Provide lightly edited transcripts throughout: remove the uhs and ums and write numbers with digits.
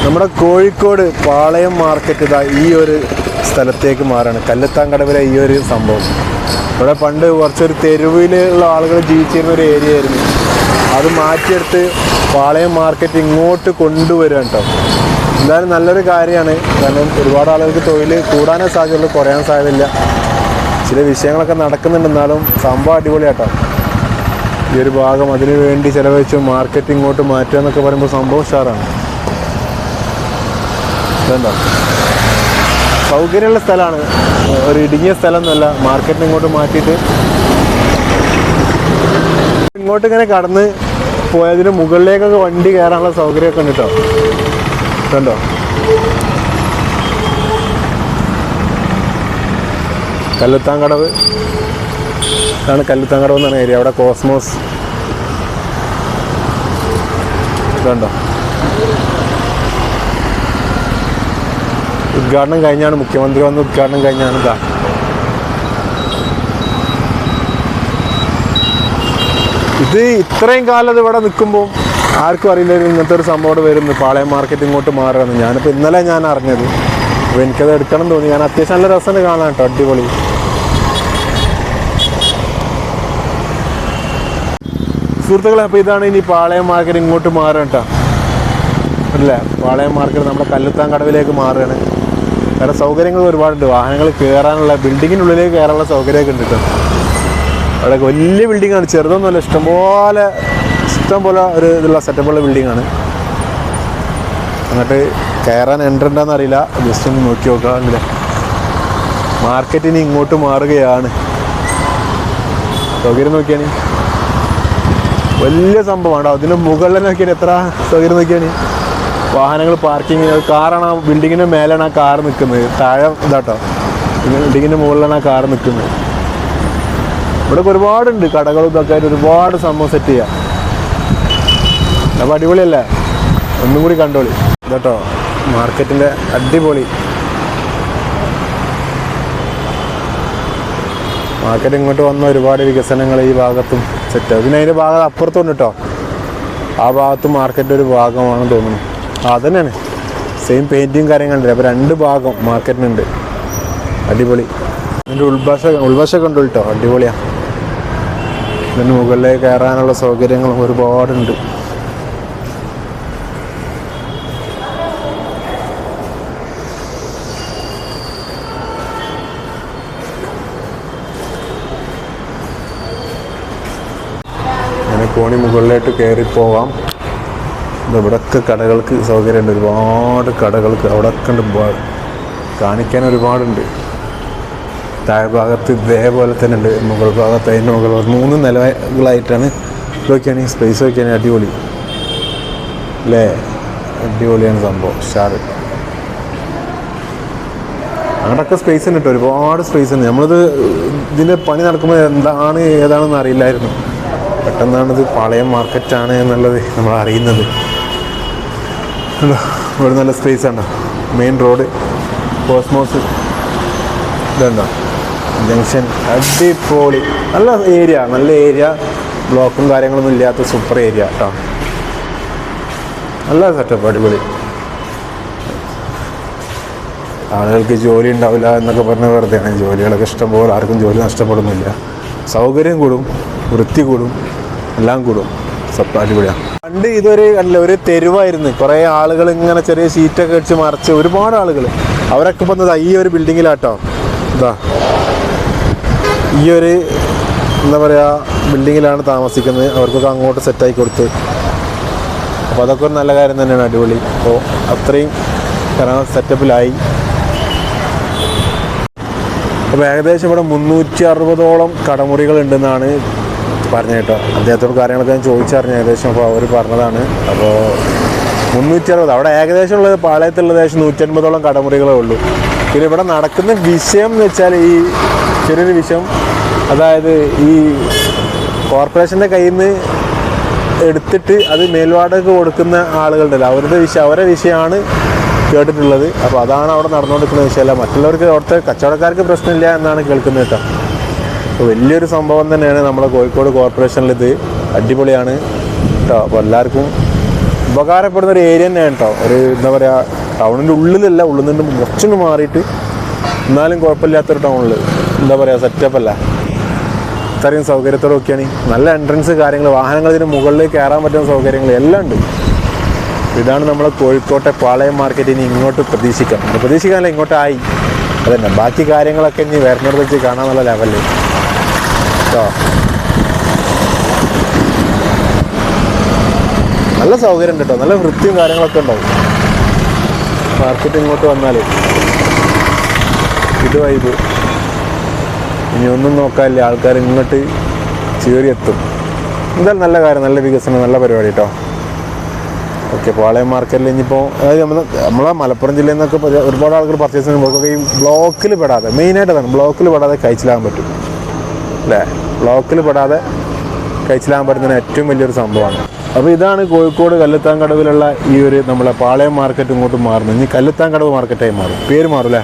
നമ്മുടെ കോഴിക്കോട് പാളയം മാർക്കറ്റ് ഇതാ ഈ ഒരു സ്ഥലത്തേക്ക് മാറാണ്. കല്ലുത്താങ്കടവിലെ ഈ ഒരു സംഭവം. ഇവിടെ പണ്ട് കുറച്ചൊരു തെരുവിലുള്ള ആളുകൾ ജീവിച്ചിരുന്ന ഒരു ഏരിയ ആയിരുന്നു. അത് മാറ്റിയെടുത്ത് പാളയം മാർക്കറ്റ് ഇങ്ങോട്ട് കൊണ്ടുവരിക കേട്ടോ. എന്തായാലും നല്ലൊരു കാര്യമാണ്. കാരണം ഒരുപാട് ആളുകൾക്ക് തൊഴിൽ കൂടാനേ സാധ്യതയുള്ളൂ, കുറയാൻ സാധ്യതയില്ല. ചില വിഷയങ്ങളൊക്കെ നടക്കുന്നുണ്ടെന്നാലും സംഭവം അടിപൊളിയാട്ടോ. ഈ ഒരു ഭാഗം അതിനു വേണ്ടി ചിലവഴിച്ച് മാർക്കറ്റ് ഇങ്ങോട്ട് മാറ്റുക എന്നൊക്കെ പറയുമ്പോൾ സംഭവം ഉഷാറാണ്. ഇതെന്താ സൗകര്യമുള്ള സ്ഥലമാണ്, ഒരു ഇടുങ്ങിയ സ്ഥലം എന്നല്ല. മാർക്കറ്റിന് ഇങ്ങോട്ട് മാറ്റിയിട്ട് ഇങ്ങോട്ട് ഇങ്ങനെ കടന്ന് പോയതിന് മുകളിലേക്കൊക്കെ വണ്ടി കയറാനുള്ള സൗകര്യമൊക്കെ ഉണ്ട് കേട്ടോ. കണ്ടോ, കല്ലുത്താങ്കടവ് ഇതാണ്. കല്ലുത്താങ്കടവ് എന്നാണ് ഏരിയ. അവിടെ കോസ്മോസ് ഇതുണ്ടോ. ഉദ്ഘാടനം കഴിഞ്ഞാണ്, മുഖ്യമന്ത്രി വന്ന് ഉദ്ഘാടനം കഴിഞ്ഞാണ്. ഇതാ ഇത് ഇത്രയും കാലം അത് ഇവിടെ നിൽക്കുമ്പോൾ ആർക്കും അറിയില്ലായിരുന്നു ഇങ്ങനത്തെ ഒരു സംഭവം ഇവിടെ വരുന്നു. പാളയം മാർക്കറ്റ് ഇങ്ങോട്ട് മാറുകയാണ്. ഞാനിപ്പോൾ ഇന്നലെ ഞാൻ അറിഞ്ഞത്. അപ്പോൾ എനിക്കത് എടുക്കണം തോന്നി. ഞാൻ അത്യാവശ്യം നല്ല രസമാണ് കാണാൻ കേട്ടോ, അടിപൊളി. സുഹൃത്തുക്കളെ, അപ്പോൾ ഇതാണ് ഇനി പാളയം മാർക്കറ്റ് ഇങ്ങോട്ട് മാറുക കേട്ടോ. അല്ലേ, പാളയം മാർക്കറ്റ് നമ്മുടെ കല്ലുത്താങ്കടവിലേക്ക് മാറുകയാണ്. വേറെ സൗകര്യങ്ങൾ ഒരുപാടുണ്ട്. വാഹനങ്ങൾ കയറാനുള്ള, ബിൽഡിങ്ങിനുള്ളിലേക്ക് കയറാനുള്ള സൗകര്യമൊക്കെ ഉണ്ട് കേട്ടോ. അവിടെ വലിയ ബിൽഡിങ്ങാണ്, ചെറുതൊന്നുമല്ല. ഇഷ്ടം പോലെ ഒരു ഇതുള്ള സെറ്റപ്പുള്ള ബിൽഡിങ്ങാണ്. എന്നിട്ട് കയറാൻ എൻട്രൻറ്റാന്ന് അറിയില്ല, ജസ്റ്റ് ഒന്ന് നോക്കി നോക്കാമെന്നില്ല. മാർക്കറ്റിന് ഇങ്ങോട്ട് മാറുകയാണ്. സൗകര്യം നോക്കിയാണ്, വലിയ സംഭവമാണ്. അതിന് മുകളിൽ നോക്കിയാൽ എത്ര സൗകര്യം നോക്കിയാണ്. വാഹനങ്ങൾ പാർക്കിങ്, കാറാണ് ആ ബിൽഡിങ്ങിൻ്റെ മേലാണ് ആ കാർ നിൽക്കുന്നത്. താഴെ ഇതാട്ടോ, ബിൽഡിങ്ങിൻ്റെ മുകളിലാണ് ആ കാർ നിൽക്കുന്നത്. ഇവിടെ ഒരുപാടുണ്ട് കടകളും ഇതൊക്കെ ആയിട്ട് ഒരുപാട് സംഭവം സെറ്റ് ചെയ്യാം. അപ്പോൾ അടിപൊളിയല്ലേ, ഒന്നും കൂടി കണ്ടോളി ഇതാട്ടോ മാർക്കറ്റിൻ്റെ അടിപൊളി. മാർക്കറ്റ് ഇങ്ങോട്ട് വന്ന ഒരുപാട് വികസനങ്ങൾ ഈ ഭാഗത്തും സെറ്റ്. പിന്നെ അതിൻ്റെ ഭാഗം അപ്പുറത്തുണ്ട് കേട്ടോ. ആ ഭാഗത്ത് മാർക്കറ്റ് ഒരു ഭാഗമാണെന്ന് തോന്നുന്നു. അതന്നെയാണ് സെയിം പെയിൻറ്റിങ് കാര്യങ്ങളുണ്ട്. അപ്പോൾ രണ്ട് ഭാഗം മാർക്കറ്റിനുണ്ട്. അടിപൊളി. അതിൻ്റെ ഉൾവശമൊക്കെ ഉണ്ട് കേട്ടോ, അടിപൊളിയാണ്. ഇതിന് മുകളിലേക്ക് കയറാനുള്ള സൗകര്യങ്ങളും ഒരുപാടുണ്ട്. അങ്ങനെ കോണി മുകളിലായിട്ട് കയറിപ്പോവാം. ഇവിടെയൊക്കെ കടകൾക്ക് സൗകര്യമുണ്ട്, ഒരുപാട് കടകൾക്ക് അവിടെയൊക്കെ ഉണ്ട്. കാണിക്കാൻ ഒരുപാടുണ്ട്. താഴെ ഭാഗത്ത് ഇതേപോലെ തന്നെ ഉണ്ട്. മുകൾ ഭാഗത്ത് അതിൻ്റെ മുകൾ 3 നിലകളായിട്ടാണ്. ഇതൊക്കെയാണ് ഈ സ്പേസ് ഒക്കെയാണ് അടിപൊളി അല്ലേ, അടിപൊളിയാണ് സംഭവം. സ്റ്റാർ അങ്ങോട്ടൊക്കെ സ്പേസ് ഉണ്ട് കേട്ടോ, ഒരുപാട് സ്പേസ് ഉണ്ട്. നമ്മളിത് ഇതിൻ്റെ പണി നടക്കുമ്പോൾ എന്താണ് ഏതാണെന്ന് അറിയില്ലായിരുന്നു. പെട്ടെന്നാണിത് പാളയം മാർക്കറ്റാണ് എന്നുള്ളത് നമ്മൾ അറിയുന്നത്. ഇവിടെ നല്ല സ്പേസ് ആണ്. മെയിൻ റോഡ്, കോസ്മോസ് ഇതുണ്ടോ, ജംഗ്ഷൻ അടിപൊളി. നല്ല ഏരിയ, ബ്ലോക്കും കാര്യങ്ങളൊന്നും ഇല്ലാത്ത സൂപ്പർ ഏരിയ കേട്ടോ. നല്ല സെറ്റപ്പ്, അടിപൊളി. ആളുകൾക്ക് ജോലി ഉണ്ടാവില്ല എന്നൊക്കെ പറഞ്ഞ വെറുതെയാണ്. ജോലികളൊക്കെ ഇഷ്ടംപോലെ, ആർക്കും ജോലി നഷ്ടപ്പെടുന്നില്ല. സൗകര്യം കൂടും, വൃത്തി കൂടും, എല്ലാം കൂടും. അടിപൊളിയാണ്. പണ്ട് ഒരു തെരുവായിരുന്നു. കുറേ ആളുകൾ ഇങ്ങനെ ചെറിയ ഷീറ്റൊക്കെ വെച്ച് മറിച്ച് ഒരുപാട് ആളുകൾ, അവരൊക്കെ ഇപ്പം ഈ ഒരു ബിൽഡിങ്ങിലാട്ടോ. ഇതാ ഈ ഒരു എന്താ പറയുക ബിൽഡിങ്ങിലാണ് താമസിക്കുന്നത്. അവർക്കൊക്കെ അങ്ങോട്ട് സെറ്റായി കൊടുത്ത്. അപ്പോൾ അതൊക്കെ ഒരു നല്ല കാര്യം തന്നെയാണ്, അടിപൊളി. അപ്പോൾ അത്രയും കാരണം സെറ്റപ്പിലായി. അപ്പോൾ ഏകദേശം ഇവിടെ 360ഓളം കടമുറികളുണ്ടെന്നാണ് പറഞ്ഞു കേട്ടോ. അദ്ദേഹത്തോട് കാര്യങ്ങളൊക്കെ ഞാൻ ചോദിച്ചറിഞ്ഞു ഏകദേശം. അപ്പോൾ അവർ പറഞ്ഞതാണ്. അപ്പോൾ 360, അവിടെ ഏകദേശം ഉള്ളത് പാളയത്തുള്ളത് ഏകദേശം 150ഓളം കടമുറികളേ ഉള്ളൂ. പിന്നെ ഇവിടെ നടക്കുന്ന വിഷയം എന്ന് വെച്ചാൽ ഈ ചെറിയൊരു വിഷയം, അതായത് ഈ കോർപ്പറേഷൻ്റെ കയ്യിൽ നിന്ന് എടുത്തിട്ട് അത് മേൽവാടക കൊടുക്കുന്ന ആളുകളുണ്ടല്ലോ, അവരുടെ വിഷയമാണ് കേട്ടിട്ടുള്ളത്. അപ്പോൾ അതാണ് അവിടെ നടന്നുകൊണ്ടിരിക്കുന്ന വിഷയമല്ല. മറ്റുള്ളവർക്ക് അവിടുത്തെ കച്ചവടക്കാർക്ക് പ്രശ്നമില്ല എന്നാണ് കേൾക്കുന്നത് കേട്ടോ. അപ്പോൾ വലിയൊരു സംഭവം തന്നെയാണ് നമ്മുടെ കോഴിക്കോട് കോർപ്പറേഷനിൽ. ഇത് അടിപൊളിയാണ് കേട്ടോ. അപ്പോൾ എല്ലാവർക്കും ഉപകാരപ്പെടുന്ന ഒരു ഏരിയ തന്നെയാണ് കേട്ടോ. ഒരു എന്താ പറയുക, ടൗണിൻ്റെ ഉള്ളിലല്ല, ഉള്ളിൽ നിന്ന് കുറച്ചൊന്ന് മാറിയിട്ട് എന്നാലും കുഴപ്പമില്ലാത്തൊരു ടൗണിൽ എന്താ പറയുക, സെറ്റപ്പ് അല്ല. ഇത്രയും സൗകര്യത്തോടെ ഒക്കെയാണ്. നല്ല എൻട്രൻസ് കാര്യങ്ങൾ, വാഹനങ്ങൾ ഇതിന് മുകളിലേക്ക് കയറാൻ പറ്റുന്ന സൗകര്യങ്ങൾ എല്ലാം ഉണ്ട്. ഇതാണ് നമ്മളെ കോഴിക്കോട്ടെ പാളയം മാർക്കറ്റിന് ഇങ്ങോട്ട് പ്രതീക്ഷിക്കാനല്ല, ഇങ്ങോട്ടായി. അതന്നെ, ബാക്കി കാര്യങ്ങളൊക്കെ ഇനി വരുന്നത് വെച്ച് കാണാനുള്ള ലെവലിൽ കേട്ടോ. നല്ല സൗകര്യം ഉണ്ട് കേട്ടോ, നല്ല വൃത്തിയും കാര്യങ്ങളൊക്കെ ഉണ്ടാവും. മാർക്കറ്റ് ഇങ്ങോട്ട് വന്നാൽ ഇത് വൈബ്. ഇനി ഒന്നും നോക്കാനില്ല, ആൾക്കാർ ഇങ്ങോട്ട് ചേറിയെത്തും. എന്തായാലും നല്ല കാര്യം, നല്ല വികസനം, നല്ല പരിപാടി കേട്ടോ. ഓക്കെ, പാളയം മാർക്കറ്റിൽ ഇനിയിപ്പോൾ അതായത് നമ്മളെ മലപ്പുറം ജില്ലയിൽ നിന്നൊക്കെ ഒരുപാട് ആൾക്കാർ പർച്ചേസ് ചെയ്യുമ്പോൾ ഈ ബ്ലോക്കിൽ പെടാതെ, മെയിനായിട്ട് അതാണ്, ബ്ലോക്കിൽ പെടാതെ കഴിച്ചിലാകാൻ പറ്റും അല്ലേ. ബ്ലോക്കിൽ പെടാതെ കഴിച്ചിലാകാൻ പറ്റുന്നതിന് ഏറ്റവും വലിയൊരു സംഭവമാണ്. അപ്പോൾ ഇതാണ് കോഴിക്കോട് കല്ലുത്താൻകടവിലുള്ള ഈ ഒരു നമ്മളെ പാളയം മാർക്കറ്റ് ഇങ്ങോട്ട് മാറുന്നത്. ഇനി കല്ലുത്താൻകടവ് മാർക്കറ്റായി മാറും, പേര് മാറും അല്ലേ.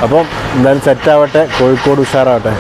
അപ്പം എന്തായാലും സെറ്റാവട്ടെ, കോഴിക്കോട് ഉഷാറാവട്ടെ.